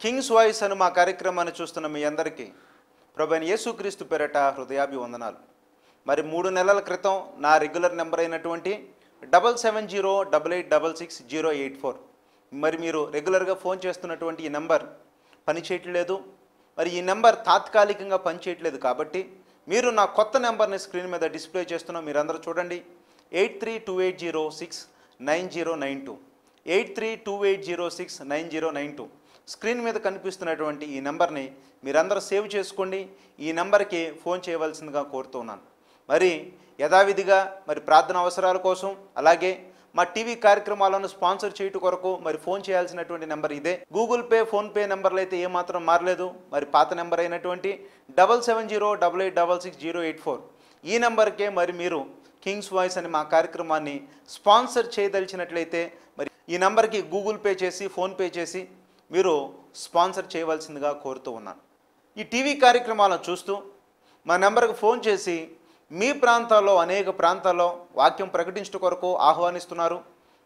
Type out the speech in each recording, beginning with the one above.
Kings voice అని మా కార్యక్రమాన్ని చూస్తున్న మీ అందరికీ ప్రభువైన యేసుక్రీస్తు పేరట హృదయాభివందనాలు. మరి 3 నెలల క్రితం నా రెగ్యులర్ నెంబర్ అయినటువంటి 7708866084 మరి మీరు రెగ్యులర్గా ఫోన్ చేస్తున్నటువంటి ఈ నెంబర్ పనిచేయట్లేదు. మరి ఈ నెంబర్ తాత్కాలికంగా పనిచేయట్లేదు కాబట్టి మీరు నా కొత్త నెంబర్ని స్క్రీన్ మీద డిస్ప్లే చేస్తున్నాం, మీరందరూ చూడండి. 8328069092 8328069092 స్క్రీన్ మీద కనిపిస్తున్నటువంటి ఈ నెంబర్ని మీరందరూ సేవ్ చేసుకోండి. ఈ నెంబర్కి ఫోన్ చేయవలసిందిగా కోరుతున్నాను. మరి యథావిధిగా మరి ప్రార్థన అవసరాల కోసం అలాగే మా టీవీ కార్యక్రమాలను స్పాన్సర్ చేయటం కొరకు మరి ఫోన్ చేయాల్సినటువంటి నెంబర్ ఇదే. గూగుల్ పే, ఫోన్పే నెంబర్లు అయితే ఏమాత్రం మారలేదు. మరి పాత నెంబర్ అయినటువంటి 7708866084 ఈ నెంబర్కే మరి మీరు కింగ్స్ వాయిస్ అని మా కార్యక్రమాన్ని స్పాన్సర్ చేయదలిచినట్లయితే మరి ఈ నెంబర్కి గూగుల్ పే చేసి ఫోన్పే చేసి మీరు స్పాన్సర్ చేయవలసిందిగా కోరుతూ ఉన్నాను. ఈ టీవీ కార్యక్రమాలను చూస్తూ మా నెంబర్కి ఫోన్ చేసి మీ ప్రాంతాల్లో అనేక ప్రాంతాల్లో వాక్యం ప్రకటించడం కొరకు ఆహ్వానిస్తున్నారు.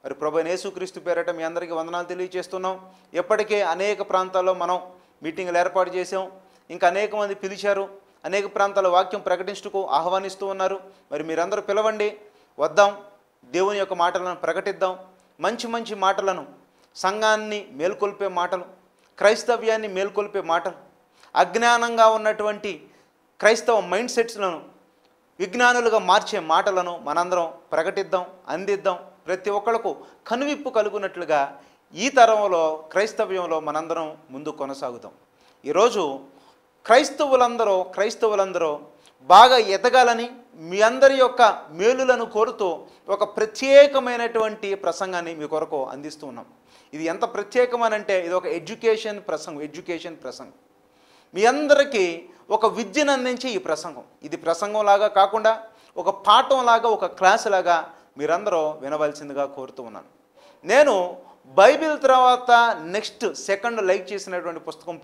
మరి ప్రభువైన యేసుక్రీస్తు పేరట మీ అందరికీ వందనాలు తెలియజేస్తున్నాం. ఎప్పటికే అనేక ప్రాంతాల్లో మనం మీటింగ్లు ఏర్పాటు చేసాం, ఇంకా అనేక మంది పిలిచారు, అనేక ప్రాంతాల్లో వాక్యం ప్రకటించటకు ఆహ్వానిస్తూ ఉన్నారు. మరి మీరందరూ పిలవండి, వద్దాం, దేవుని యొక్క మాటలను ప్రకటిద్దాం. మంచి మంచి మాటలను, సంఘాన్ని మేల్కొల్పే మాటలు, క్రైస్తవ్యాన్ని మేల్కొల్పే మాటలు, అజ్ఞానంగా ఉన్నటువంటి క్రైస్తవ మైండ్ సెట్స్లను విజ్ఞానులుగా మార్చే మాటలను మనందరం ప్రకటిద్దాం, అందిద్దాం. ప్రతి ఒక్కళ్ళకు కనువిప్పు కలుగునట్లుగా ఈ తరంలో క్రైస్తవ్యంలో మనందరం ముందు కొనసాగుతాం. ఈరోజు క్రైస్తవులందరూ బాగా ఎదగాలని మీ అందరి యొక్క మేలులను కోరుతూ ఒక ప్రత్యేకమైనటువంటి ప్రసంగాన్ని మీ కొరకు అందిస్తూ ఉన్నాం. ఇది ఎంత ప్రత్యేకమనంటే ఇది ఒక ఎడ్యుకేషన్ ప్రసంగం. మీ అందరికీ ఒక విద్యను అందించే ఈ ప్రసంగం. ఇది ప్రసంగంలాగా కాకుండా ఒక పాఠంలాగా, ఒక క్లాస్ లాగా మీరందరూ వినవలసిందిగా కోరుతూ ఉన్నాను. నేను బైబిల్ తర్వాత నెక్స్ట్ సెకండ్ లైక్ చేసినటువంటి పుస్తకం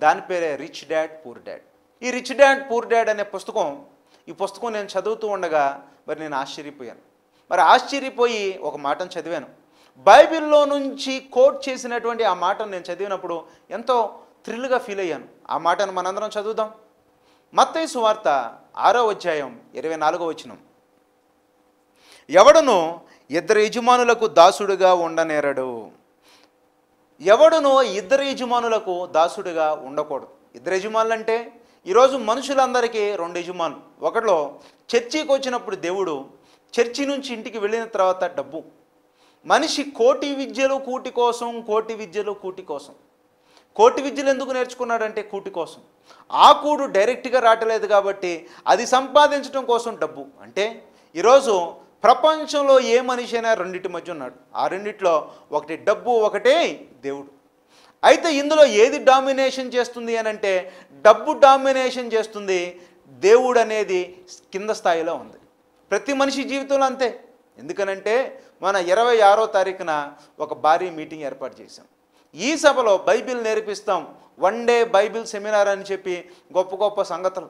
దాని పేరే రిచ్ డాడ్ పూర్ డాడ్. ఈ రిచ్ డాడ్ పూర్ డాడ్ అనే ఈ పుస్తకం నేను చదువుతూ ఉండగా మరి నేను ఆశ్చర్యపోయి ఒక మాటను చదివాను. బైబిల్లో నుంచి కోట్ చేసినటువంటి ఆ మాటను నేను చదివినప్పుడు ఎంతో థ్రిల్గా ఫీల్ అయ్యాను. ఆ మాటను మనందరం చదువుదాం. మత్తయి సువార్త 6వ అధ్యాయం 24వ వచనం. ఎవడును 2 యజమానులకు దాసుడుగా ఉండనేరడు. ఎవడును 2 యజమానులకు దాసుడుగా ఉండకూడదు. 2 యజమానులు అంటే ఈరోజు మనుషులందరికీ 2 యజమానులు. ఒకటిలో చర్చికి వచ్చినప్పుడు దేవుడు, చర్చి నుంచి ఇంటికి వెళ్ళిన తర్వాత డబ్బు. మనిషి కోటి విద్యలు కూటి కోసం. కోటి విద్యలు ఎందుకు నేర్చుకున్నాడంటే కూటి కోసం. ఆ కూడు డైరెక్ట్గా రావట్లేదు కాబట్టి అది సంపాదించడం కోసం డబ్బు. అంటే ఈరోజు ప్రపంచంలో ఏ మనిషి అయినా రెండింటి మధ్య ఉన్నాడు. ఆ రెండిట్లో ఒకటి డబ్బు, ఒకటే దేవుడు. అయితే ఇందులో ఏది డామినేషన్ చేస్తుంది అని అంటే డబ్బు డామినేషన్ చేస్తుంది. దేవుడు అనేది కింద స్థాయిలో ఉంది. ప్రతి మనిషి జీవితంలో అంతే. ఎందుకనంటే మన 26వ తారీఖున ఒక భారీ మీటింగ్ ఏర్పాటు చేశాం. ఈ సభలో బైబిల్ నేర్పిస్తాం, 1 డే బైబిల్ సెమినార్ అని చెప్పి గొప్ప సంగతులు,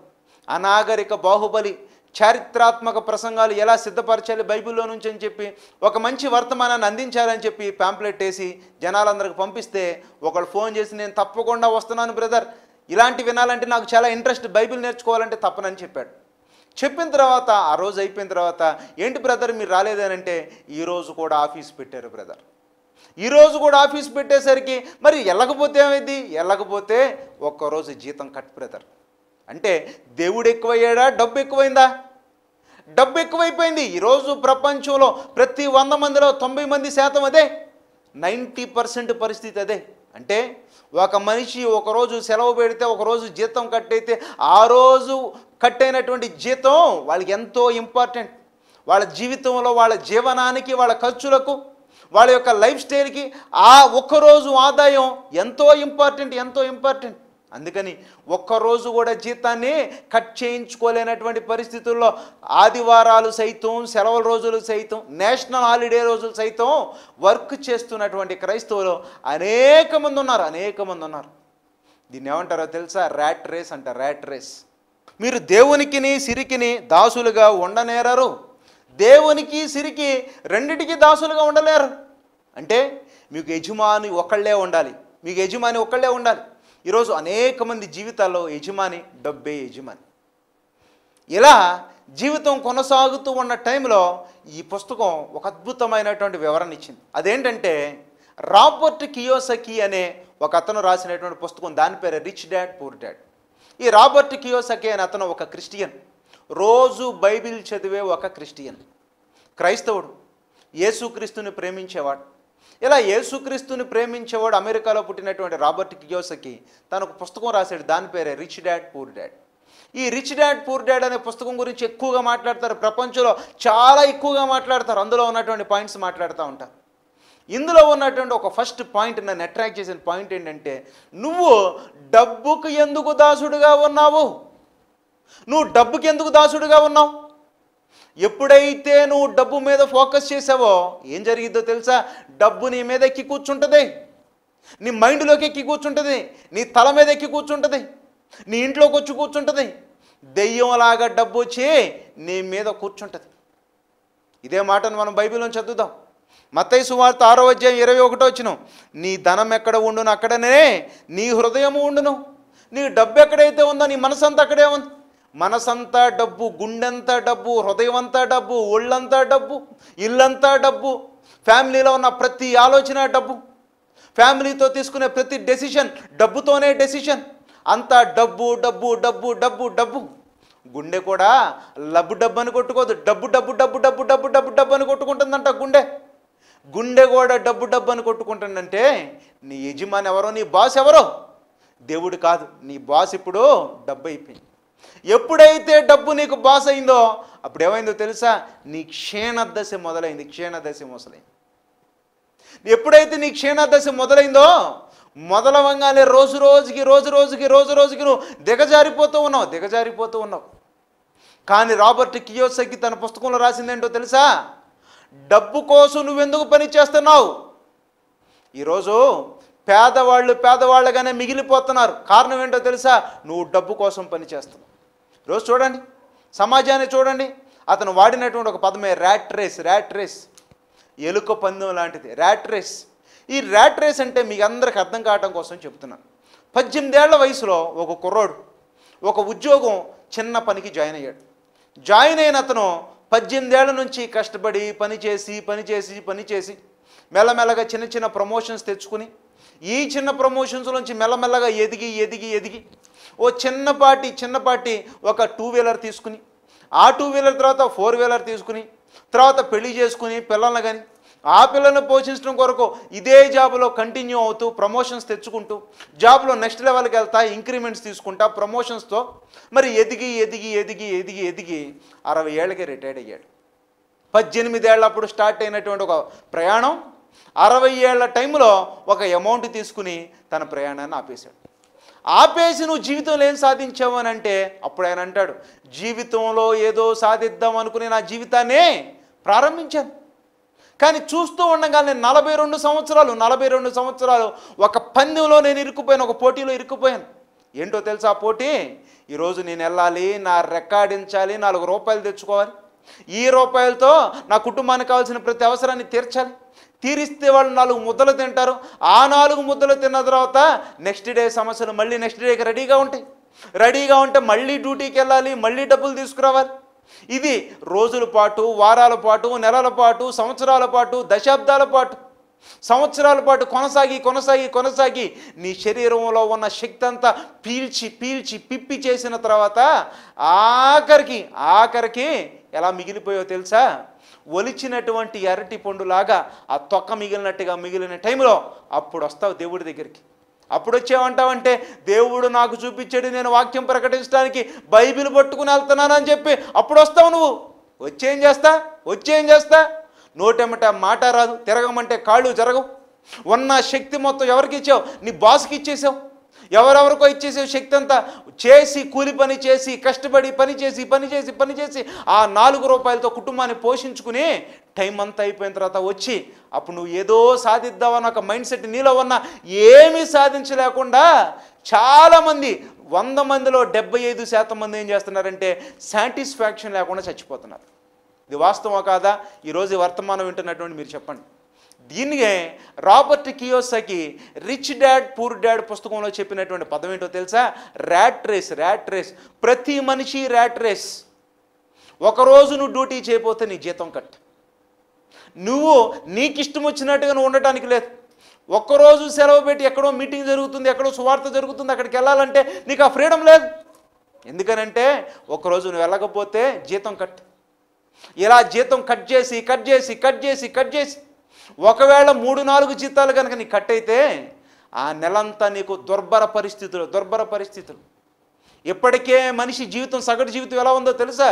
అనాగరిక బాహుబలి, చారిత్రాత్మక ప్రసంగాలు ఎలా సిద్ధపరచాలి బైబిల్లో నుంచి అని చెప్పి ఒక మంచి వర్తమానాన్ని అందించాలని చెప్పి ప్యాంప్లెట్ వేసి జనాలందరికి పంపిస్తే ఒకళ్ళు ఫోన్ చేసి నేను తప్పకుండా వస్తున్నాను బ్రదర్, ఇలాంటి వినాలంటే నాకు చాలా ఇంట్రెస్ట్, బైబిల్ నేర్చుకోవాలంటే తప్పనని చెప్పాడు. చెప్పిన తర్వాత ఆ రోజు అయిపోయిన తర్వాత ఏంటి బ్రదర్ మీరు రాలేదనంటే ఈరోజు కూడా ఆఫీస్ పెట్టారు బ్రదర్. ఈరోజు కూడా ఆఫీస్ పెట్టేసరికి మరి వెళ్ళకపోతే ఏమైంది? వెళ్ళకపోతే ఒక్కరోజు జీతం కట్ బ్రదర్. అంటే దేవుడు ఎక్కువయ్యాడా, డబ్బు ఎక్కువైందా? డబ్బు ఎక్కువైపోయింది. ఈరోజు ప్రపంచంలో ప్రతి 100 మందిలో 90 మంది శాతం అదే, 90% పరిస్థితి అదే. అంటే ఒక మనిషి ఒకరోజు సెలవు పెడితే ఒకరోజు జీతం కట్ అయితే ఆ రోజు కట్ అయినటువంటి జీతం వాళ్ళకి ఎంతో ఇంపార్టెంట్. వాళ్ళ జీవితంలో, వాళ్ళ జీవనానికి, వాళ్ళ ఖర్చులకు, వాళ్ళ యొక్క లైఫ్ స్టైల్కి ఆ ఒక్కరోజు ఆదాయం ఎంతో ఇంపార్టెంట్. అందుకని ఒక్కరోజు కూడా జీతాన్ని కట్ చేయించుకోలేనటువంటి పరిస్థితుల్లో ఆదివారాలు సైతం, సెలవుల రోజులు సైతం, నేషనల్ హాలిడే రోజులు సైతం వర్క్ చేస్తున్నటువంటి క్రైస్తవులు అనేక మంది ఉన్నారు. దీన్ని ఏమంటారో తెలుసా? ర్యాట్ రేస్ అంట. Rat race. మీరు దేవునికిని సిరికిని దాసులుగా ఉండనేరరు. దేవునికి సిరికి రెండిటికి దాసులుగా ఉండలేరు. అంటే మీకు యజమాని ఒకళ్ళే ఉండాలి. మీకు యజమాని ఒక్కళ్ళే ఉండాలి. ఈరోజు అనేక మంది జీవితాల్లో యజమాని డబ్బే యజమాని. ఇలా జీవితం కొనసాగుతూ ఉన్న టైంలో ఈ పుస్తకం ఒక అద్భుతమైనటువంటి వివరణ ఇచ్చింది. అదేంటంటే రాబర్ట్ కియోసకి అనే ఒక అతను రాసినటువంటి పుస్తకం, దాని పేరు రిచ్ డాడ్ పూర్ డాడ్. ఈ రాబర్ట్ కియోసకి అనే అతను ఒక క్రిస్టియన్, రోజు బైబిల్ చదివే ఒక క్రిస్టియన్, క్రైస్తవుడు, యేసుక్రీస్తుని ప్రేమించేవాడు. ఇలా యేసుక్రీస్తుని ప్రేమించేవాడు అమెరికాలో పుట్టినటువంటి రాబర్ట్ కియోసకి తనకు పుస్తకం రాశాడు, దాని పేరే రిచ్ డాడ్ పూర్ డాడ్. ఈ రిచ్ డాడ్ పూర్ డాడ్ అనే పుస్తకం గురించి ఎక్కువగా మాట్లాడతారు, ప్రపంచంలో చాలా ఎక్కువగా మాట్లాడతారు, అందులో ఉన్నటువంటి పాయింట్స్ మాట్లాడుతూ ఉంటారు. ఇందులో ఉన్నటువంటి ఒక ఫస్ట్ పాయింట్, నన్ను అట్రాక్ట్ చేసిన పాయింట్ ఏంటంటే, నువ్వు డబ్బుకు ఎందుకు దాసుడుగా ఉన్నావు? నువ్వు డబ్బుకి ఎందుకు దాసుడుగా ఉన్నావు? ఎప్పుడైతే నువ్వు డబ్బు మీద ఫోకస్ చేసావో ఏం జరిగిద్దో తెలుసా? డబ్బు నీ మీద ఎక్కి కూర్చుంటుంది, నీ మైండ్లోకి ఎక్కి కూర్చుంటుంది, నీ తల మీద ఎక్కి కూర్చుంటుంది, నీ ఇంట్లోకి వచ్చి కూర్చుంటుంది, దెయ్యంలాగా డబ్బు వచ్చి నీ మీద కూర్చుంటుంది. ఇదే మాటను మనం బైబిల్లో చదువుదాం. మత్తయి సువార్త 6:21 నీ ధనం ఎక్కడ ఉండును అక్కడనే నీ హృదయము ఉండును. నీ డబ్బు ఎక్కడైతే ఉందో నీ మనసంతా అక్కడే ఉంది. మనసంతా డబ్బు, గుండెంతా డబ్బు, హృదయం అంతా డబ్బు, ఒళ్ళంతా డబ్బు, ఇల్లంతా డబ్బు, ఫ్యామిలీలో ఉన్న ప్రతి ఆలోచన డబ్బు, ఫ్యామిలీతో తీసుకునే ప్రతి డెసిషన్ డబ్బుతోనే డెసిషన్, అంతా డబ్బు డబ్బు డబ్బు డబ్బు డబ్బు. గుండె కూడా లబ్బు డబ్బు అని కొట్టుకోదు, డబ్బు డబ్బు డబ్బు డబ్బు డబ్బు డబ్బు డబ్బు అని కొట్టుకుంటుందంట గుండె. గుండె కూడా డబ్బు డబ్బు అని కొట్టుకుంటుందంటే నీ యజమాని ఎవరో, నీ బాస్ ఎవరో? దేవుడు కాదు, నీ బాస్ ఇప్పుడు డబ్బు అయిపోయింది. ఎప్పుడైతే డబ్బు నీకు బాస్ అయిందో అప్పుడు ఏమైందో తెలుసా? నీ క్షీణదశ మొదలైంది. క్షీణదశ మొదలైంది. ఎప్పుడైతే నీ క్షీణదశ మొదలైందో మొదలవంగానే రోజు రోజుకి నువ్వు దిగజారిపోతూ ఉన్నావు. కానీ రాబర్ట్ కియోసకి తన పుస్తకంలో రాసిందేంటో తెలుసా? డబ్బు కోసం నువ్వెందుకు పని చేస్తున్నావు? ఈరోజు పేదవాళ్ళుగానే మిగిలిపోతున్నారు. కారణం ఏంటో తెలుసా? నువ్వు డబ్బు కోసం పని చేస్తున్నావు. ఈరోజు చూడండి, సమాజాన్ని చూడండి, అతను వాడినటువంటి ఒక పదమే ర్యాట్ రేస్, ఎలుక పందెం లాంటిది ర్యాట్ రేస్. ఈ ర్యాట్ రేస్ అంటే మీకు అందరికి అర్థం కావటం కోసం చెప్తున్నాను. 18 ఏళ్ల వయసులో ఒక కుర్రోడు ఒక ఉద్యోగం చిన్న పనికి జాయిన్ అయ్యాడు. జాయిన్ అయిన అతను 18 ఏళ్ల నుంచి కష్టపడి పనిచేసి మెల్లమెల్లగా చిన్న ప్రమోషన్స్ తెచ్చుకుని, ఈ చిన్న ప్రమోషన్స్ నుంచి మెల్లమెల్లగా ఎదిగి ఓ చిన్నపాటి ఒక 2 వీలర్ తీసుకుని, ఆ 2 వీలర్ తర్వాత 4 వీలర్ తీసుకుని, తర్వాత పెళ్లి చేసుకుని పిల్లల్ని కానీ ఆ పిల్లల్ని పోషించడం కొరకు ఇదే జాబ్లో కంటిన్యూ అవుతూ ప్రమోషన్స్ తెచ్చుకుంటూ, జాబ్లో నెక్స్ట్ లెవెల్కి వెళ్తా, ఇంక్రిమెంట్స్ తీసుకుంటా, ప్రమోషన్స్తో మరి ఎదిగి 60 ఏళ్ళకి రిటైర్డ్ అయ్యాడు. 18 ఏళ్ళప్పుడు స్టార్ట్ అయినటువంటి ఒక ప్రయాణం 60 ఏళ్ల టైంలో ఒక అమౌంట్ తీసుకుని తన ప్రయాణాన్ని ఆపేసి నువ్వు జీవితంలో ఏం సాధించావు అని అంటే అప్పుడు ఆయన అంటాడు, జీవితంలో ఏదో సాధిద్దాం అనుకుని నా జీవితాన్ని ప్రారంభించాను. కానీ చూస్తూ ఉండగానే 42 సంవత్సరాలు ఒక పందెంలో నేను ఇరుక్కుపోయాను, ఒక పోటీలో ఇరుక్కుపోయాను. ఏంటో తెలుసా ఆ పోటీ? ఈరోజు నేను వెళ్ళాలి, నా రికార్డించాలి, 4 రూపాయలు తెచ్చుకోవాలి, ఈ రూపాయలతో నా కుటుంబానికి కావాల్సిన ప్రతి అవసరాన్ని తీరిస్తే వాళ్ళు 4 ముద్దలు తింటారు. ఆ 4 ముద్దలు తిన్న తర్వాత నెక్స్ట్ డే సమస్యలు మళ్ళీ నెక్స్ట్ డేకి రెడీగా ఉంటే మళ్ళీ డ్యూటీకి వెళ్ళాలి, మళ్ళీ డబ్బులు తీసుకురావాలి. ఇది రోజుల పాటు, వారాల పాటు, నెలల పాటు, సంవత్సరాల పాటు, దశాబ్దాల పాటు, సంవత్సరాల పాటు కొనసాగి నీ శరీరంలో ఉన్న శక్తి అంతా పీల్చి పిప్పి చేసిన తర్వాత ఆఖరికి ఎలా మిగిలిపోయో తెలుసా? ఒలిచినటువంటి అరటి పండులాగా ఆ తొక్క మిగిలిన టైంలో అప్పుడు వస్తావు దేవుడి దగ్గరికి. అప్పుడు వచ్చేమంటావంటే, దేవుడు నాకు చూపించాడు, నేను వాక్యం ప్రకటించడానికి బైబిల్ పట్టుకుని వెళ్తున్నానని చెప్పి అప్పుడు వస్తావు. నువ్వు వచ్చేం చేస్తా? నోటెమ్మట మాట రాదు, తిరగమంటే కాళ్ళు జరగవు. ఉన్న శక్తి మొత్తం ఎవరికి ఇచ్చావు? నీ బాస్కి ఇచ్చేసావు, ఎవరెవరికో ఇచ్చేసావు. శక్తి అంతా చేసి, కూలి పని చేసి, కష్టపడి పనిచేసి ఆ 4 రూపాయలతో కుటుంబాన్ని పోషించుకుని టైం అంతా అయిపోయిన తర్వాత వచ్చి అప్పుడు నువ్వు ఏదో సాధిద్దామన్న ఒక మైండ్ సెట్ నీలో ఉన్న ఏమీ సాధించలేకుండా చాలామంది 100 మందిలో 75% మంది ఏం చేస్తున్నారంటే సాటిస్ఫాక్షన్ లేకుండా చచ్చిపోతున్నారు. ఇది వాస్తవం కాదా? ఈరోజు వర్తమానం వింటున్నటువంటి మీరు చెప్పండి. దీనినే Robert Kiyosaki rich dad poor dad పుస్తకంలో చెప్పినటువంటి పదం ఏంటో తెలుసా? Rat race. Rat race. ప్రతి మనిషి ర్యాట్ రేస్. ఒకరోజు నువ్వు డ్యూటీ చేయకపోతే నీ జీతం కట్. నువ్వు నీకు ఇష్టం వచ్చినట్టుగా నువ్వు ఉండటానికి లేదు. ఒక్కరోజు సెలవు పెట్టి ఎక్కడో మీటింగ్ జరుగుతుంది, ఎక్కడో సువార్త జరుగుతుంది, అక్కడికి వెళ్ళాలంటే నీకు ఆ ఫ్రీడమ్ లేదు. ఎందుకనంటే ఒకరోజు నువ్వు వెళ్ళకపోతే జీతం కట్. ఇలా జీతం కట్ చేసి కట్ చేసి కట్ చేసి కట్ చేసి ఒకవేళ 3-4 జీతాలు కనుక నీకు కట్ అయితే ఆ నెలంతా నీకు దుర్భర పరిస్థితులు. ఇప్పటికే మనిషి జీవితం, సగటు జీవితం ఎలా ఉందో తెలుసా?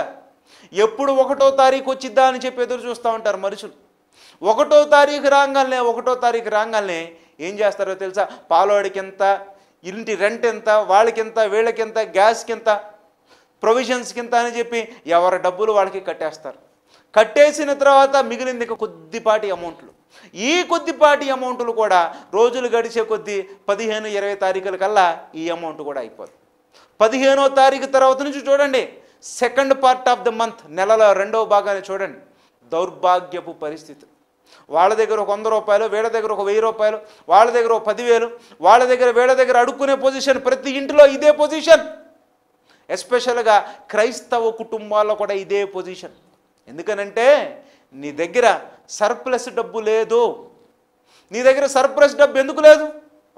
ఎప్పుడు 1వ తారీఖు వచ్చిద్దా అని చెప్పి ఎదురు చూస్తూ ఉంటారు మనుషులు. 1వ తారీఖు రాగానే ఏం చేస్తారో తెలుసా? పాలోడికి ఎంత, ఇంటి రెంట్ ఎంత, వాళ్ళకింత, వీళ్ళకింత, గ్యాస్కి ఎంత, ప్రొవిజన్స్కి ఎంత అని చెప్పి ఎవరి డబ్బులు వాళ్ళకి కట్టేస్తారు. కట్టేసిన తర్వాత మిగిలింది కొద్దిపాటి అమౌంట్లు. ఈ కొద్దిపాటి అమౌంట్లు కూడా రోజులు గడిచే కొద్దీ 15-20 తారీఖుల కల్లా ఈ అమౌంట్ కూడా అయిపోతుంది. 15వ తారీఖు తర్వాత నుంచి చూడండి, second part of the month, నెలలో 2వ భాగాన్ని చూడండి, దౌర్భాగ్యపు పరిస్థితి. వాళ్ళ దగ్గర ఒక 100 రూపాయలు, వీళ్ళ దగ్గర ఒక 1000 రూపాయలు, వాళ్ళ దగ్గర ఒక 10,000, వాళ్ళ దగ్గర వీళ్ళ దగ్గర అడుక్కునే పొజిషన్. ప్రతి ఇంటిలో ఇదే పొజిషన్. ఎస్పెషల్గా క్రైస్తవ కుటుంబాల్లో కూడా ఇదే పొజిషన్. ఎందుకనంటే నీ దగ్గర సర్ప్లస్ డబ్బు లేదు. నీ దగ్గర సర్ప్లస్ డబ్బు ఎందుకు లేదు?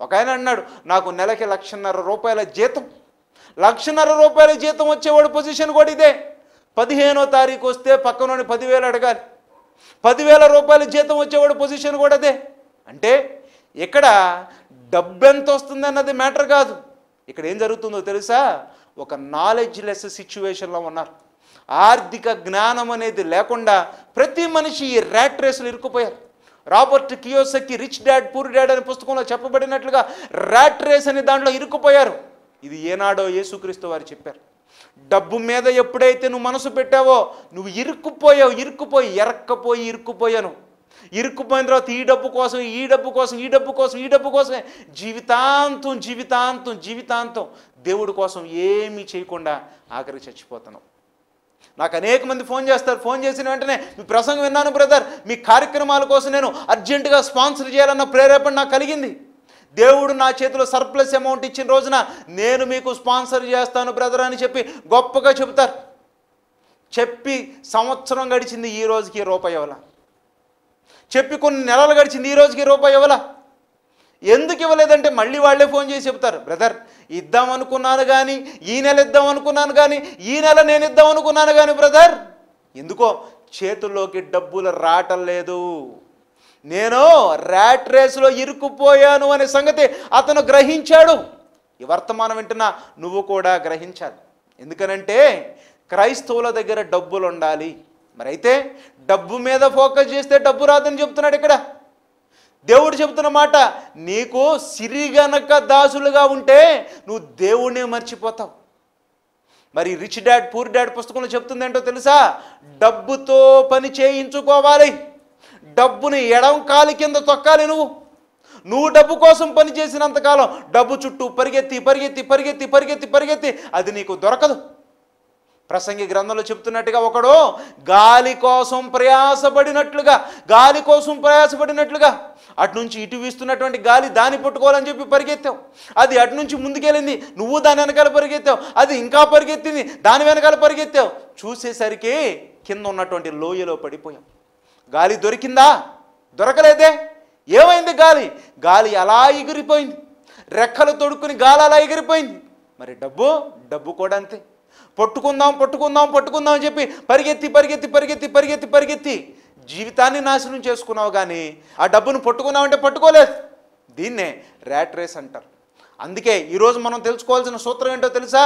ఒక ఆయన అన్నాడు, నాకు నెలకి 1,50,000 రూపాయల జీతం. 1,50,000 రూపాయల జీతం వచ్చేవాడు పొజిషన్ కూడా ఇదే. 15వ తారీఖు వస్తే పక్కనోని 10,000 అడగాలి. 10,000 రూపాయల జీతం వచ్చేవాడు పొజిషన్ కూడా అదే. అంటే ఇక్కడ డబ్బు ఎంత వస్తుంది అన్నది మ్యాటర్ కాదు. ఇక్కడ ఏం జరుగుతుందో తెలుసా? ఒక నాలెడ్జ్లెస్ సిచ్యువేషన్లో ఉన్నారు. ఆర్థిక జ్ఞానం అనేది లేకుండా ప్రతి మనిషి ఈ ర్యాట్ రేసులు ఇరుక్కుపోయారు. Robert Kiyosaki rich dad poor dad అనే పుస్తకంలో చెప్పబడినట్లుగా ర్యాట్ రేస్ అనే దాంట్లో ఇరుక్కుపోయారు. ఇది ఏనాడో యేసుక్రీస్తు వారు చెప్పారు. డబ్బు మీద ఎప్పుడైతే నువ్వు మనసు పెట్టావో నువ్వు ఇరుక్కుపోయాను. ఇరుక్కుపోయిన తర్వాత ఈ డబ్బు కోసమే జీవితాంతం దేవుడి కోసం ఏమీ చేయకుండా ఆఖరి చచ్చిపోతాను. నాకు అనేక మంది ఫోన్ చేస్తారు. ఫోన్ చేసిన వెంటనే మీ ప్రసంగం విన్నాను బ్రదర్, మీ కార్యక్రమాల కోసం నేను అర్జెంటుగా స్పాన్సర్ చేయాలన్న ప్రేరేపణ నాకు కలిగింది. దేవుడు నా చేతిలో సర్ప్లస్ అమౌంట్ ఇచ్చిన రోజున నేను మీకు స్పాన్సర్ చేస్తాను బ్రదర్ అని చెప్పి గొప్పగా చెబుతారు. చెప్పి సంవత్సరం గడిచింది, ఈ రోజుకి రూపాయి ఇవ్వాల. చెప్పి కొన్ని నెలలు గడిచింది, ఈ రోజుకి రూపాయి ఇవ్వాల. ఎందుకు ఇవ్వలేదంటే మళ్ళీ వాళ్ళే ఫోన్ చేసి చెప్తారు, బ్రదర్ ఇద్దామనుకున్నాను కానీ ఈ నెల ఇద్దామనుకున్నాను కానీ ఈ నెల నేను ఇద్దామనుకున్నాను కానీ బ్రదర్ ఎందుకో చేతుల్లోకి డబ్బులు రావటం లేదు. నేను ర్యాట్ రేసులో ఇరుక్కుపోయాను అనే సంగతి అతను గ్రహించాడు. ఈ వర్తమానం వింటున్నా నువ్వు కూడా గ్రహించాలి. ఎందుకనంటే క్రైస్తవుల దగ్గర డబ్బులు ఉండాలి. మరి అయితే డబ్బు మీద ఫోకస్ చేస్తే డబ్బు రాదని చెప్తున్నాడు ఇక్కడ. దేవుడు చెబుతున్న మాట, నీకు సిరి గనక దాసులుగా ఉంటే నువ్వు దేవుణ్ణే మర్చిపోతావు. మరి రిచ్ డాడ్ పూర్ డాడ్ పుస్తకంలో చెప్తుంది ఏంటో తెలుసా? డబ్బుతో పని చేయించుకోవాలి. డబ్బుని ఎడం కాలి కింద తొక్కాలి. నువ్వు డబ్బు కోసం పని చేసినంతకాలం డబ్బు చుట్టూ పరిగెత్తి అది నీకు దొరకదు. ప్రసంగి గ్రంథంలో చెప్తున్నట్టుగా ఒకడు గాలి కోసం ప్రయాసపడినట్లుగా అటు నుంచి ఇటు వీస్తున్నటువంటి గాలి దాన్ని పట్టుకోవాలని చెప్పి పరిగెత్తావు. అది అటు నుంచి ముందుకెళ్ళింది, నువ్వు దాని వెనకాల పరిగెత్తావు. అది ఇంకా పరిగెత్తింది, దాని వెనకాల పరిగెత్తావు. చూసేసరికి కింద ఉన్నటువంటి లోయలో పడిపోయావు. గాలి దొరికిందా? దొరకలేదే. ఏమైంది? గాలి అలా ఎగిరిపోయింది. రెక్కలు తొడుక్కుని గాలి అలా ఎగిరిపోయింది. మరి డబ్బు కూడా అంతే. పట్టుకుందాం అని చెప్పి పరిగెత్తి జీవితాన్ని నాశనం చేసుకున్నావు. కానీ ఆ డబ్బును పట్టుకున్నావంటే పట్టుకోలేదు. దీన్నే ర్యాట్ రేస్ అంటారు. అందుకే ఈరోజు మనం తెలుసుకోవాల్సిన సూత్రం ఏంటో తెలుసా?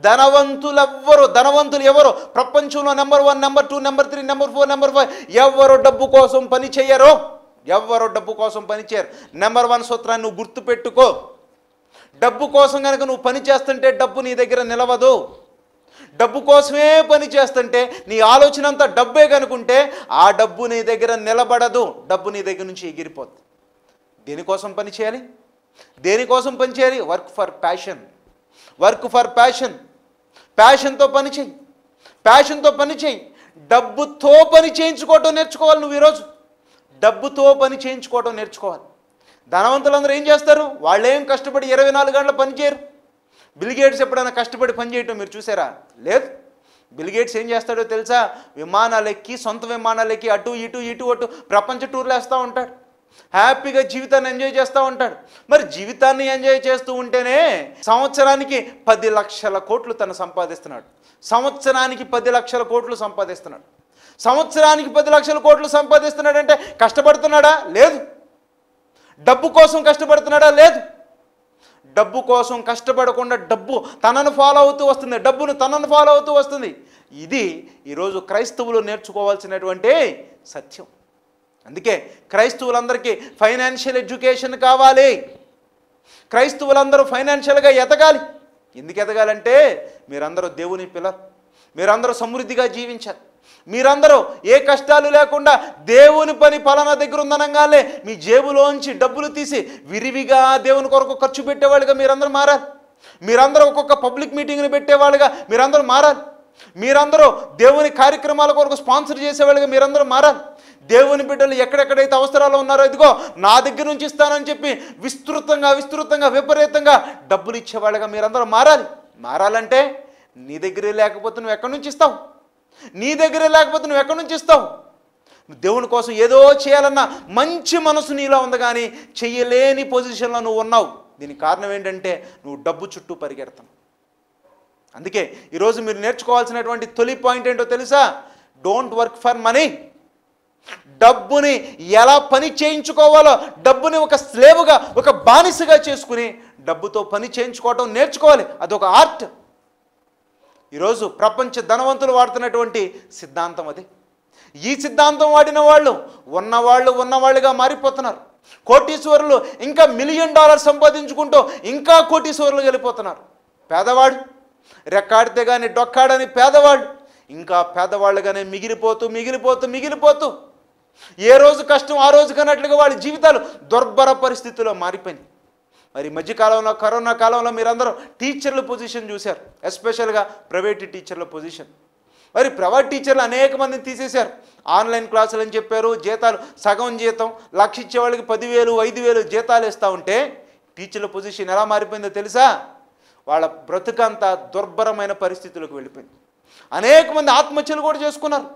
ధనవంతులు ఎవరు ప్రపంచంలో number 1, number 2, number 3, number 4, number 5 ఎవరు డబ్బు కోసం పని చేయరు. నెంబర్ 1 సూత్రాన్ని నువ్వు గుర్తుపెట్టుకో. డబ్బు కోసం కనుక నువ్వు పని చేస్తుంటే డబ్బు నీ దగ్గర నిలవదు. డబ్బు కోసమే పని చేస్తుంటే నీ ఆలోచన అంతా డబ్బే కనుకుంటే ఆ డబ్బు నీ దగ్గర నిలబడదు. డబ్బు నీ దగ్గర నుంచి ఎగిరిపోద్ది. దేనికోసం పని చేయాలి? Work for passion. ప్యాషన్తో పని చేయి. డబ్బుతో పని చేయించుకోవటం నేర్చుకోవాలి నువ్వు ఈరోజు. డబ్బుతో పని చేయించుకోవడం నేర్చుకోవాలి. ధనవంతులందరూ ఏం చేస్తారు? వాళ్ళేం కష్టపడి 24 గంటలు పని చేయరు. బిల్ గేట్స్ ఎప్పుడైనా కష్టపడి పని చేయటం మీరు చూసారా? లేదు. బిల్ గేట్స్ ఏం చేస్తాడో తెలుసా? విమానాలు ఎక్కి, సొంత విమానాలు ఎక్కి అటు ఇటు ప్రపంచ టూర్లు వేస్తూ ఉంటాడు. హ్యాపీగా జీవితాన్ని ఎంజాయ్ చేస్తూ ఉంటాడు. మరి జీవితాన్ని ఎంజాయ్ చేస్తూ ఉంటేనే సంవత్సరానికి 10 లక్షల కోట్లు తను సంపాదిస్తున్నాడు. సంవత్సరానికి 10 లక్షల కోట్లు సంపాదిస్తున్నాడు. సంవత్సరానికి 10 లక్షల కోట్లు సంపాదిస్తున్నాడంటే కష్టపడుతున్నాడా? లేదు. డబ్బు కోసం కష్టపడుతున్నాడా? లేదు. డబ్బు కోసం కష్టపడకుండా డబ్బు తనను ఫాలో అవుతూ వస్తుంది, డబ్బును తనను ఫాలో అవుతూ వస్తుంది. ఇది ఈరోజు క్రైస్తవులు నేర్చుకోవాల్సినటువంటి సత్యం. అందుకే క్రైస్తవులందరికీ ఫైనాన్షియల్ ఎడ్యుకేషన్ కావాలి. క్రైస్తవులందరూ ఫైనాన్షియల్గా ఎదగాలి. ఎందుకు ఎదగాలంటే మీరందరూ దేవుని పిల్లలు, మీరందరూ సమృద్ధిగా జీవించాలి. మీరందరూ ఏ కష్టాలు లేకుండా దేవుని పని పలానా దగ్గర ఉందనగానే మీ జేబులోంచి డబ్బులు తీసి విరివిగా దేవుని కొరకు ఖర్చు పెట్టేవాళ్ళుగా మీరందరూ మారాలి. మీరందరూ ఒక్కొక్క పబ్లిక్ మీటింగ్ని పెట్టేవాళ్ళుగా మీరందరూ మారాలి. మీరందరూ దేవుని కార్యక్రమాల కొరకు స్పాన్సర్ చేసేవాళ్ళుగా మీరందరూ మారాలి. దేవుని బిడ్డలు ఎక్కడెక్కడైతే అవసరాలు ఉన్నారో ఇదిగో నా దగ్గర నుంచి ఇస్తానని చెప్పి విస్తృతంగా విపరీతంగా డబ్బులు ఇచ్చేవాళ్ళుగా మీరందరూ మారాలి. మారాలంటే నీ దగ్గరే లేకపోతే నువ్వు ఎక్కడి నుంచి ఇస్తావు? నీ దగ్గరే లేకపోతే నువ్వు ఎక్కడి నుంచి ఇస్తావు? దేవుని కోసం ఏదో చేయాలన్న మంచి మనసు నీలో ఉంది, కానీ చెయ్యలేని పొజిషన్లో నువ్వు ఉన్నావు. దీనికి కారణం ఏంటంటే నువ్వు డబ్బు చుట్టూ పరిగెడతావు. అందుకే ఈరోజు మీరు నేర్చుకోవాల్సినటువంటి తొలి పాయింట్ ఏంటో తెలుసా? Don't work for money. డబ్బుని ఎలా పని చేయించుకోవాలో, డబ్బుని ఒక స్లేవుగా, ఒక బానిసగా చేసుకుని డబ్బుతో పని చేయించుకోవటం నేర్చుకోవాలి. అదొక ఆర్ట్. ఈరోజు ప్రపంచ ధనవంతులు వాడుతున్నటువంటి సిద్ధాంతం అది. ఈ సిద్ధాంతం వాడిన వాళ్ళు ఉన్నవాళ్ళుగా మారిపోతున్నారు. కోటీశ్వరులు ఇంకా $1 మిలియన్ సంపాదించుకుంటూ ఇంకా కోటీశ్వరులు వెళ్ళిపోతున్నారు. పేదవాడు రెక్కాడితే కానీ డొక్కాడని పేదవాళ్ళు ఇంకా పేదవాళ్ళుగానే మిగిలిపోతూ ఏ రోజు కష్టం ఆ రోజు కన్నట్లుగా వాళ్ళ జీవితాలు దుర్భర పరిస్థితుల్లో మారిపోయినాయి. మరి మధ్యకాలంలో కరోనా కాలంలో మీరందరూ టీచర్ల పొజిషన్ చూశారు, ఎస్పెషల్గా ప్రైవేట్ టీచర్ల పొజిషన్. మరి ప్రైవేట్ టీచర్లు అనేక మందిని తీసేశారు. ఆన్లైన్ క్లాసులు అని చెప్పారు. జీతాలు సగం జీతం, లక్ష ఇచ్చే వాళ్ళకి 10,000 5,000 జీతాలు ఇస్తూ ఉంటే టీచర్ల పొజిషన్ ఎలా మారిపోయిందో తెలుసా? వాళ్ళ బ్రతుకంతా దుర్భరమైన పరిస్థితులకు వెళ్ళిపోయింది. అనేక మంది ఆత్మహత్యలు కూడా చేసుకున్నారు.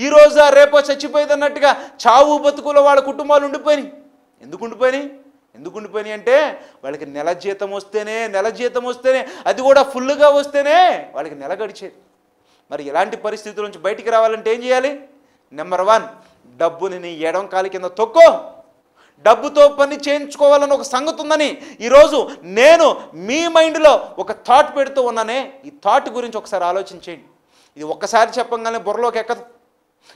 ఈ రోజా రేపో చచ్చిపోయేది అన్నట్టుగా చావు బతుకులో వాళ్ళ కుటుంబాలు ఉండిపోయినాయి. ఎందుకు ఉండిపోయినాయి అంటే వాళ్ళకి నెల జీతం వస్తేనే అది కూడా ఫుల్గా వస్తేనే వాళ్ళకి నెల గడిచేది. మరి ఇలాంటి పరిస్థితుల నుంచి బయటికి రావాలంటే ఏం చేయాలి? నెంబర్ 1, డబ్బుని నీ ఎడం కాలి కింద తొక్కో. డబ్బుతో పని చేయించుకోవాలని ఒక సంగతి ఉందని ఈరోజు నేను మీ మైండ్లో ఒక థాట్ పెడుతూ ఉన్నానే. ఈ థాట్ గురించి ఒకసారి ఆలోచించేయండి. ఇది ఒక్కసారి చెప్పంగానే బుర్రలోకి ఎక్కదు.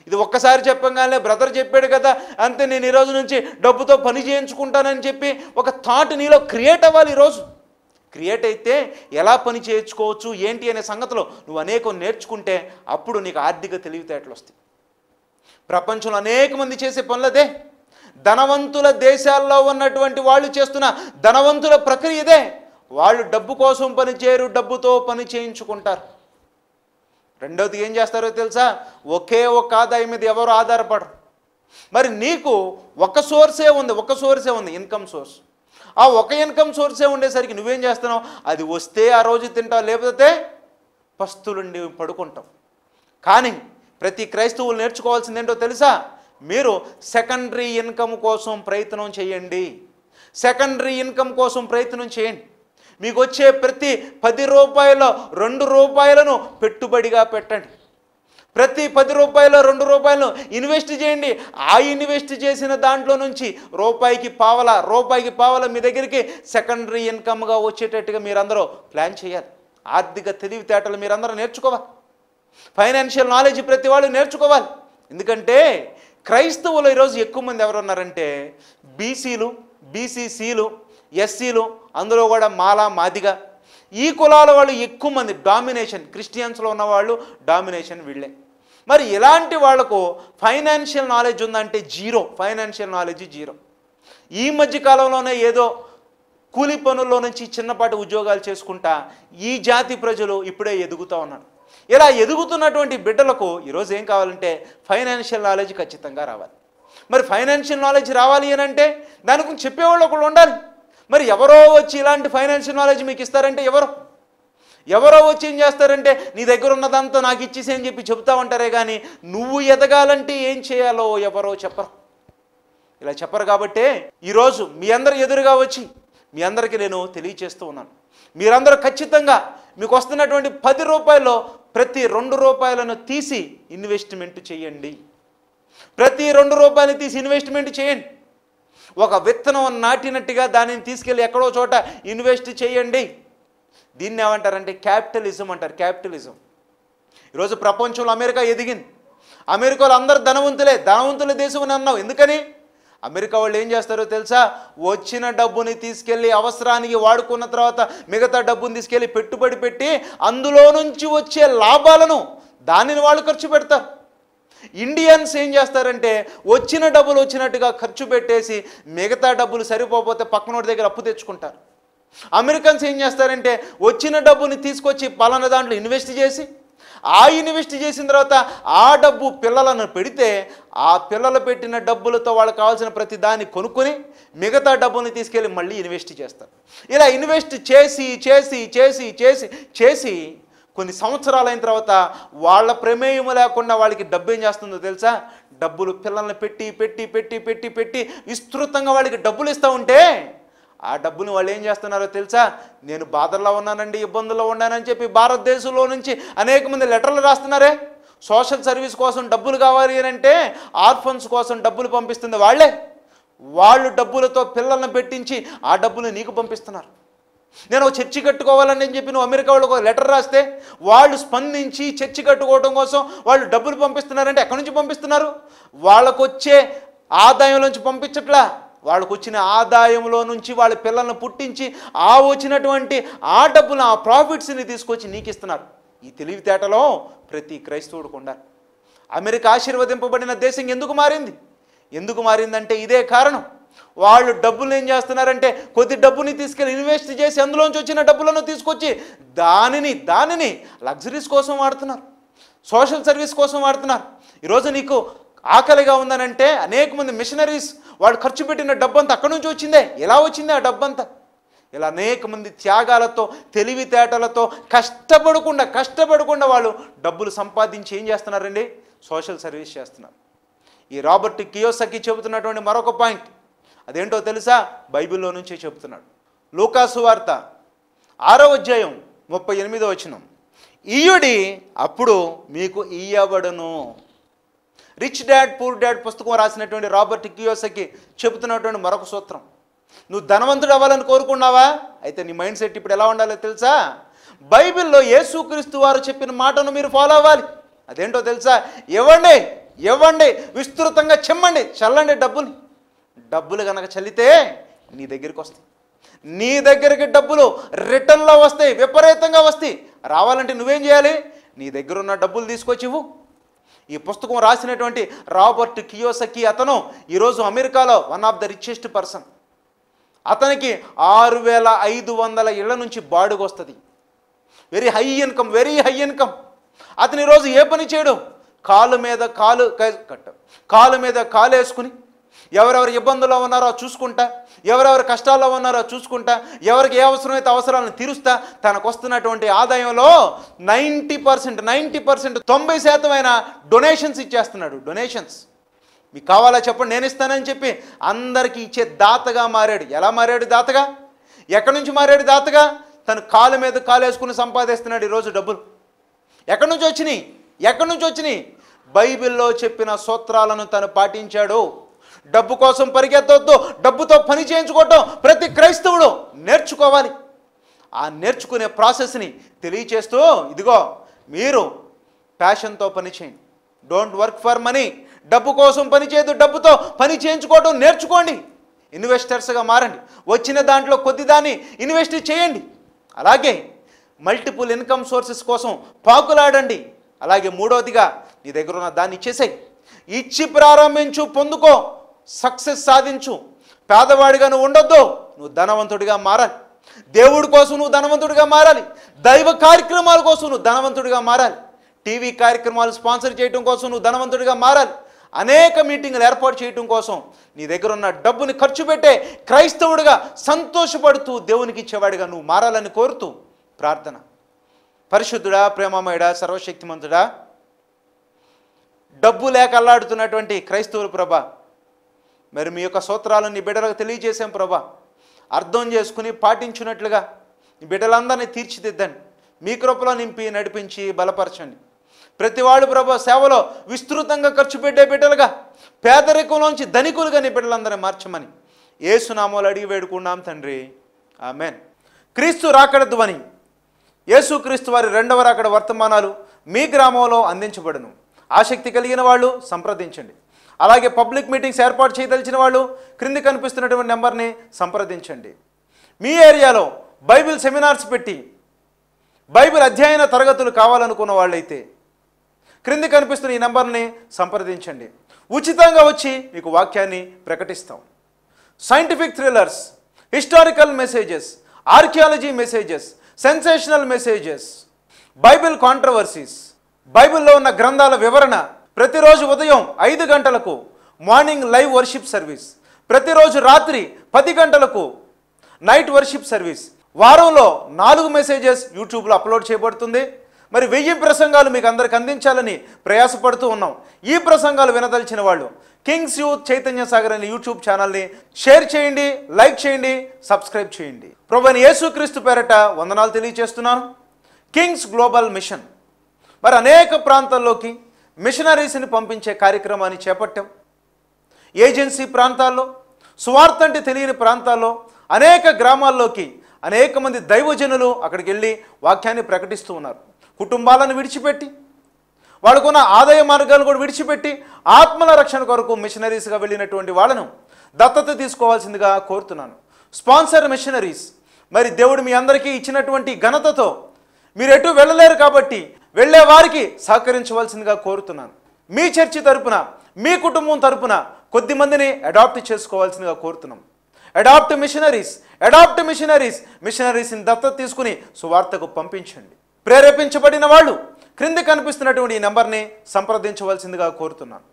ఇది ఒక్కసారి చెప్పంగానే బ్రదర్ చెప్పాడు కదా అంతే, నేను ఈరోజు నుంచి డబ్బుతో పని చేయించుకుంటానని చెప్పి ఒక థాట్ నీలో క్రియేట్ అవ్వాలి. ఈరోజు క్రియేట్ అయితే ఎలా పని చేయించుకోవచ్చు ఏంటి అనే సంగతిలో నువ్వు అనేకం నేర్చుకుంటే అప్పుడు నీకు ఆర్థిక తెలివితేటలు వస్తాయి. ప్రపంచంలో అనేక మంది చేసే పనులదే. ధనవంతుల దేశాల్లో ఉన్నటువంటి వాళ్ళు చేస్తున్న ధనవంతుల ప్రక్రియ ఇదే. వాళ్ళు డబ్బు కోసం పని చేయరు, డబ్బుతో పని చేయించుకుంటారు. రెండవది ఏం చేస్తారో తెలుసా? ఒకే ఒక ఆదాయం మీద ఎవరు ఆధారపడరు. మరి నీకు ఒక సోర్సే ఉంది ఇన్కమ్ సోర్స్. ఆ ఒక ఇన్కమ్ సోర్సే ఉండేసరికి నువ్వేం చేస్తున్నావు? అది వస్తే ఆ రోజు తింటావు, లేకపోతే పస్తులుండి పడుకుంటావు. కానీ ప్రతి క్రైస్తవులు నేర్చుకోవాల్సింది ఏంటో తెలుసా? మీరు సెకండరీ ఇన్కమ్ కోసం ప్రయత్నం చేయండి. మీకు వచ్చే ప్రతి 10 రూపాయల్లో 2 రూపాయలను పెట్టుబడిగా పెట్టండి. ప్రతి 10 రూపాయలు 2 రూపాయలను ఇన్వెస్ట్ చేయండి. ఆ ఇన్వెస్ట్ చేసిన దాంట్లో నుంచి రూపాయికి పావల మీ దగ్గరికి సెకండరీ ఇన్కమ్గా వచ్చేటట్టుగా మీరందరూ ప్లాన్ చేయాలి. ఆర్థిక తెలివితేటలు మీరందరూ నేర్చుకోవాలి. ఫైనాన్షియల్ నాలెడ్జ్ ప్రతి వాళ్ళు నేర్చుకోవాలి. ఎందుకంటే క్రైస్తవులు ఈరోజు ఎక్కువ మంది ఎవరు ఉన్నారంటే బీసీలు, బీసీసీలు, ఎస్సీలు, అందులో కూడా మాలా మాదిగా ఈ కులాల వాళ్ళు ఎక్కువ మంది డామినేషన్. క్రిస్టియన్స్లో ఉన్నవాళ్ళు డామినేషన్ వీళ్ళే. మరి ఇలాంటి వాళ్లకు ఫైనాన్షియల్ నాలెడ్జ్ ఉందంటే ఫైనాన్షియల్ నాలెడ్జ్ జీరో. ఈ మధ్య కాలంలోనే ఏదో కూలి పనుల్లో నుంచి చిన్నపాటి ఉద్యోగాలు చేసుకుంటా ఈ జాతి ప్రజలు ఇప్పుడే ఎదుగుతూ ఉన్నారు. ఇలా ఎదుగుతున్నటువంటి బిడ్డలకు ఈరోజు ఏం కావాలంటే ఫైనాన్షియల్ నాలెడ్జ్ ఖచ్చితంగా రావాలి. మరి ఫైనాన్షియల్ నాలెడ్జ్ రావాలి అని అంటే దాని గురించి చెప్పేవాళ్ళు ఒకళ్ళు ఉండాలి. మరి ఎవరో వచ్చి ఇలాంటి ఫైనాన్షియల్ నాలెడ్జ్ మీకు ఇస్తారంటే ఎవరో వచ్చి ఏం చేస్తారంటే నీ దగ్గర ఉన్నదంతా నాకు ఇచ్చేసి అని చెప్పి చెబుతా ఉంటారే కానీ నువ్వు ఎదగాలంటే ఏం చేయాలో ఎవరో చెప్పరు. ఇలా చెప్పరు కాబట్టే ఈరోజు మీ అందరి ఎదురుగా వచ్చి మీ అందరికీ నేను తెలియచేస్తూ ఉన్నాను. మీరందరూ ఖచ్చితంగా మీకు వస్తున్నటువంటి 10 రూపాయల్లో ప్రతి 2 రూపాయలను తీసి ఇన్వెస్ట్మెంట్ చేయండి. ప్రతి 2 రూపాయలు తీసి ఇన్వెస్ట్మెంట్ చేయండి. ఒక విత్తనం నాటినట్టుగా దానిని తీసుకెళ్ళి ఎక్కడో చోట ఇన్వెస్ట్ చేయండి. దీన్ని ఏమంటారంటే క్యాపిటలిజం అంటారు. క్యాపిటలిజం. ఈరోజు ప్రపంచంలో అమెరికా ఎదిగింది. అమెరికాలో అందరు ధనవంతుల దేశం అని అన్నావు. ఎందుకని? అమెరికా వాళ్ళు ఏం చేస్తారో తెలుసా? వచ్చిన డబ్బుని తీసుకెళ్ళి అవసరానికి వాడుకున్న తర్వాత మిగతా డబ్బుని తీసుకెళ్ళి పెట్టుబడి పెట్టి అందులో నుంచి వచ్చే లాభాలను దానిని వాళ్ళు ఖర్చు పెడతారు. ఇండియన్స్ ఏం చేస్తారంటే వచ్చిన డబ్బులు వచ్చినట్టుగా ఖర్చు పెట్టేసి మిగతా డబ్బులు సరిపోతే పక్కనోడి దగ్గర అప్పు తెచ్చుకుంటారు. అమెరికన్స్ ఏం చేస్తారంటే వచ్చిన డబ్బుని తీసుకొచ్చి పలానా దాంట్లో ఇన్వెస్ట్ చేసి ఇన్వెస్ట్ చేసిన తర్వాత ఆ డబ్బు పిల్లలను పెడితే ఆ పిల్లలు పెట్టిన డబ్బులతో వాళ్ళకి కావాల్సిన ప్రతి దాన్ని కొనుక్కొని మిగతా డబ్బుని తీసుకెళ్ళి మళ్ళీ ఇన్వెస్ట్ చేస్తారు. ఇలా ఇన్వెస్ట్ చేసి చేసి చేసి చేసి చేసి కొన్ని సంవత్సరాలు అయిన తర్వాత వాళ్ళ ప్రమేయం లేకుండా వాళ్ళకి డబ్బు ఏం చేస్తుందో తెలుసా? డబ్బులు పిల్లల్ని పెట్టి పెట్టి పెట్టి పెట్టి పెట్టి విస్తృతంగా వాళ్ళకి డబ్బులు ఇస్తూ ఉంటే ఆ డబ్బుని వాళ్ళు ఏం చేస్తున్నారో తెలుసా? నేను బాధల్లో ఉన్నానండి, ఇబ్బందుల్లో ఉన్నానని చెప్పి భారతదేశంలో నుంచి అనేక మంది లెటర్లు రాస్తున్నారే. సోషల్ సర్వీస్ కోసం డబ్బులు కావాలి అని అంటే ఆర్ఫన్స్ కోసం డబ్బులు పంపిస్తుంది వాళ్ళే. వాళ్ళు డబ్బులతో పిల్లల్ని పెట్టించి ఆ డబ్బులు నీకు పంపిస్తున్నారు. నేను చర్చి కట్టుకోవాలని చెప్పి నువ్వు అమెరికా వాళ్ళకు ఒక లెటర్ రాస్తే వాళ్ళు స్పందించి చర్చి కట్టుకోవడం కోసం వాళ్ళు డబ్బులు పంపిస్తున్నారంటే ఎక్కడి నుంచి పంపిస్తున్నారు? వాళ్ళకు వచ్చే ఆదాయం నుంచి పంపించట్లా. వాళ్ళకు వచ్చిన ఆదాయంలో నుంచి వాళ్ళ పిల్లలను పుట్టించి వచ్చినటువంటి ఆ డబ్బులు ఆ ప్రాఫిట్స్ని తీసుకొచ్చి నీకు ఇస్తున్నారు. ఈ తెలివితేటలో ప్రతి క్రైస్తవుడికి ఉండాలి. అమెరికా ఆశీర్వదింపబడిన దేశం ఎందుకు మారిందంటే ఇదే కారణం. వాళ్ళు డబ్బులు ఏం చేస్తున్నారంటే కొద్ది డబ్బుని తీసుకెళ్ళి ఇన్వెస్ట్ చేసి అందులోంచి వచ్చిన డబ్బులను తీసుకొచ్చి దానిని లగ్జరీస్ కోసం వాడుతున్నారు, సోషల్ సర్వీస్ కోసం వాడుతున్నారు. ఈరోజు నీకు ఆకలిగా ఉందనంటే అనేక మంది మిషనరీస్ వాళ్ళు ఖర్చు పెట్టిన డబ్బంతా అక్కడి నుంచి వచ్చిందే. ఎలా వచ్చిందే ఆ డబ్బంతా? ఇలా అనేక మంది త్యాగాలతో తెలివితేటలతో కష్టపడకుండా వాళ్ళు డబ్బులు సంపాదించి ఏం చేస్తున్నారండి? సోషల్ సర్వీస్ చేస్తున్నారు. ఈ రాబర్ట్ కియోసకి చెబుతున్నటువంటి మరొక పాయింట్ అదేంటో తెలుసా? బైబిల్లో నుంచే చెబుతున్నాడు. లూకాసు వార్త 6వ అధ్యాయం 38వ వచనం, ఇయ్యుడి అప్పుడు మీకు ఇయ్యబడును. రిచ్ డాడ్ పూర్ డాడ్ పుస్తకం రాసినటువంటి రాబర్ట్ కియోసకి చెబుతున్నటువంటి మరొక సూత్రం. నువ్వు ధనవంతుడు అవ్వాలని కోరుకున్నావా? అయితే నీ మైండ్ సెట్ ఇప్పుడు ఎలా ఉండాలో తెలుసా? బైబిల్లో యేసుక్రీస్తు వారు చెప్పిన మాటను మీరు ఫాలో అవ్వాలి. అదేంటో తెలుసా? ఇవ్వండి, విస్తృతంగా చల్లండి డబ్బులు కనుక చల్లితే నీ దగ్గరికి వస్తాయి. నీ దగ్గరికి డబ్బులు రిటర్న్లో వస్తాయి, విపరీతంగా వస్తాయి. రావాలంటే నువ్వేం చేయాలి? నీ దగ్గర ఉన్న డబ్బులు తీసుకొచ్చి ఇవ్వు. ఈ పుస్తకం రాసినటువంటి రాబర్ట్ కియోసకి అతను ఈరోజు అమెరికాలో one of the richest person. అతనికి 6500 ఇళ్ల నుంచి బాడుగు వస్తుంది. Very high income. అతను ఈరోజు ఏ పని చేయడు? కాలు మీద కాలు వేసుకుని ఎవరెవరు ఇబ్బందుల్లో ఉన్నారో చూసుకుంటా, ఎవరెవరు కష్టాల్లో ఉన్నారో చూసుకుంటా, ఎవరికి ఏ అవసరమైతే అవసరాలను తీరుస్తా తనకు వస్తున్నటువంటి ఆదాయంలో 90% 90% డొనేషన్స్ ఇచ్చేస్తున్నాడు. డొనేషన్స్ మీకు కావాలా చెప్పండి, నేను ఇస్తానని చెప్పి అందరికీ ఇచ్చే దాతగా మారాడు. ఎలా మారాడు దాతగా? ఎక్కడి నుంచి మారాడు దాతగా? తను కాలు మీద కాలు వేసుకుని సంపాదిస్తున్నాడు ఈరోజు డబ్బులు. ఎక్కడి నుంచి వచ్చినాయి? బైబిల్లో చెప్పిన సూత్రాలను తను పాటించాడు. డబ్బు కోసం పరిగెత్తొద్దు, డబ్బుతో పని చేయించుకోవటం ప్రతి క్రైస్తవుడు నేర్చుకోవాలి. ఆ నేర్చుకునే ప్రాసెస్ని తెలియచేస్తూ ఇదిగో మీరు ప్యాషన్తో పని చేయండి. Don't work for money. డబ్బు కోసం పని చేయదు, డబ్బుతో పని చేయించుకోవటం నేర్చుకోండి. ఇన్వెస్టర్స్గా మారండి. వచ్చిన దాంట్లో కొద్దిదాన్ని ఇన్వెస్ట్ చేయండి. అలాగే మల్టిపుల్ ఇన్కమ్ సోర్సెస్ కోసం పాకులాడండి. అలాగే మూడవదిగా నీ దగ్గర ఉన్న దాన్ని ఇచ్చేసేయి. ఇచ్చి ప్రారంభించు, పొందుకో, సక్సెస్ సాధించు. పేదవాడిగా నువ్వు ఉండొద్దు, నువ్వు ధనవంతుడిగా మారాలి. దేవుడి కోసం నువ్వు ధనవంతుడిగా మారాలి. దైవ కార్యక్రమాల కోసం నువ్వు ధనవంతుడిగా మారాలి. టీవీ కార్యక్రమాలు స్పాన్సర్ చేయడం కోసం నువ్వు ధనవంతుడిగా మారాలి. అనేక మీటింగులు ఏర్పాటు చేయడం కోసం నీ దగ్గర ఉన్న డబ్బుని ఖర్చు పెట్టే క్రైస్తవుడిగా సంతోషపడుతూ దేవునికి ఇచ్చేవాడిగా నువ్వు మారాలని కోరుతూ ప్రార్థన. పరిశుద్ధుడా, ప్రేమమయుడా, సర్వశక్తిమంతుడా, డబ్బు లేక అల్లాడుతున్నటువంటి క్రైస్తవులు ప్రభా, మరి మీ యొక్క సూత్రాలను నీ బిడ్డలకు తెలియజేసాం ప్రభా. అర్థం చేసుకుని పాటించినట్లుగా నీ బిడ్డలందరినీ తీర్చిదిద్దండి. మీ కృపలో నింపి నడిపించి బలపరచండి. ప్రతివాడు ప్రభా సేవలో విస్తృతంగా ఖర్చు పెట్టే బిడ్డలుగా, పేదరికంలోంచి ధనికులుగా నీ బిడ్డలందరినీ మార్చమని యేసు నామములో అడిగి వేడుకున్నాం తండ్రి, ఆమెన్. క్రీస్తు రాకడ ధ్వని, యేసుక్రీస్తు వారి రెండవ రాకడ వర్తమానాలు మీ గ్రామంలో అందించబడును. ఆసక్తి కలిగిన వాళ్ళు సంప్రదించండి. అలాగే పబ్లిక్ మీటింగ్స్ ఏర్పాటు చేయదలిచిన వాళ్ళు క్రింది కనిపిస్తున్నటువంటి నెంబర్ని సంప్రదించండి. మీ ఏరియాలో బైబిల్ సెమినార్స్ పెట్టి బైబిల్ అధ్యయన తరగతులు కావాలనుకున్న వాళ్ళైతే క్రింది కనిపిస్తున్న ఈ నెంబర్ని సంప్రదించండి. ఉచితంగా వచ్చి మీకు వాక్యాన్ని ప్రకటిస్తాం. Scientific thrillers, historical messages, archaeology messages, sensational messages, Bible controversies, బైబిల్లో ఉన్న గ్రంథాల వివరణ, ప్రతిరోజు ఉదయం 5 గంటలకు మార్నింగ్ లైవ్ వర్షిప్ సర్వీస్, ప్రతిరోజు రాత్రి 10 గంటలకు నైట్ వర్షిప్ సర్వీస్, వారంలో 4 మెసేజెస్ యూట్యూబ్లో అప్లోడ్ చేయబడుతుంది. మరి 1000 ప్రసంగాలు మీకు అందరికి అందించాలని ప్రయాసపడుతూ ఉన్నాం. ఈ ప్రసంగాలు వినదలిచిన వాళ్ళు కింగ్స్ యూత్ చైతన్య సాగర్ అనే యూట్యూబ్ ఛానల్ని షేర్ చేయండి, లైక్ చేయండి, సబ్స్క్రైబ్ చేయండి. ప్రభువైన యేసుక్రీస్తు పేరట వందనాలు తెలియజేస్తున్నాను. కింగ్స్ గ్లోబల్ మిషన్ మరి అనేక ప్రాంతాల్లోకి మిషనరీస్ని పంపించే కార్యక్రమాన్ని చేపట్టాం. ఏజెన్సీ ప్రాంతాల్లో, సువార్త అంటే తెలియని ప్రాంతాల్లో, అనేక గ్రామాల్లోకి అనేక మంది దైవజనులు అక్కడికి వెళ్ళి వాక్యాన్ని ప్రకటిస్తూ ఉన్నారు. కుటుంబాలను విడిచిపెట్టి, వాళ్ళకున్న ఆదాయ మార్గాలను కూడా విడిచిపెట్టి ఆత్మల రక్షణ కొరకు మిషనరీస్గా వెళ్ళినటువంటి వాళ్ళను దత్తత తీసుకోవాల్సిందిగా కోరుతున్నాను. స్పాన్సర్ మిషనరీస్, మరి దేవుడు మీ అందరికీ ఇచ్చినటువంటి ఘనతతో మీరు ఎటు వెళ్ళలేరు కాబట్టి వెళ్ళే వారికి సహకరించవలసిందిగా కోరుతున్నాను. మీ చర్చి తరపున, మీ కుటుంబం తరపున కొద్ది మందిని అడాప్ట్ చేసుకోవాల్సిందిగా కోరుతున్నాం. అడాప్ట్ మిషనరీస్, మిషనరీస్ని దత్తత తీసుకుని సువార్తకు పంపించండి. ప్రేరేపించబడిన వాళ్ళు క్రింద కనిపిస్తున్నటువంటి ఈ నెంబర్ని సంప్రదించవలసిందిగా కోరుతున్నాను.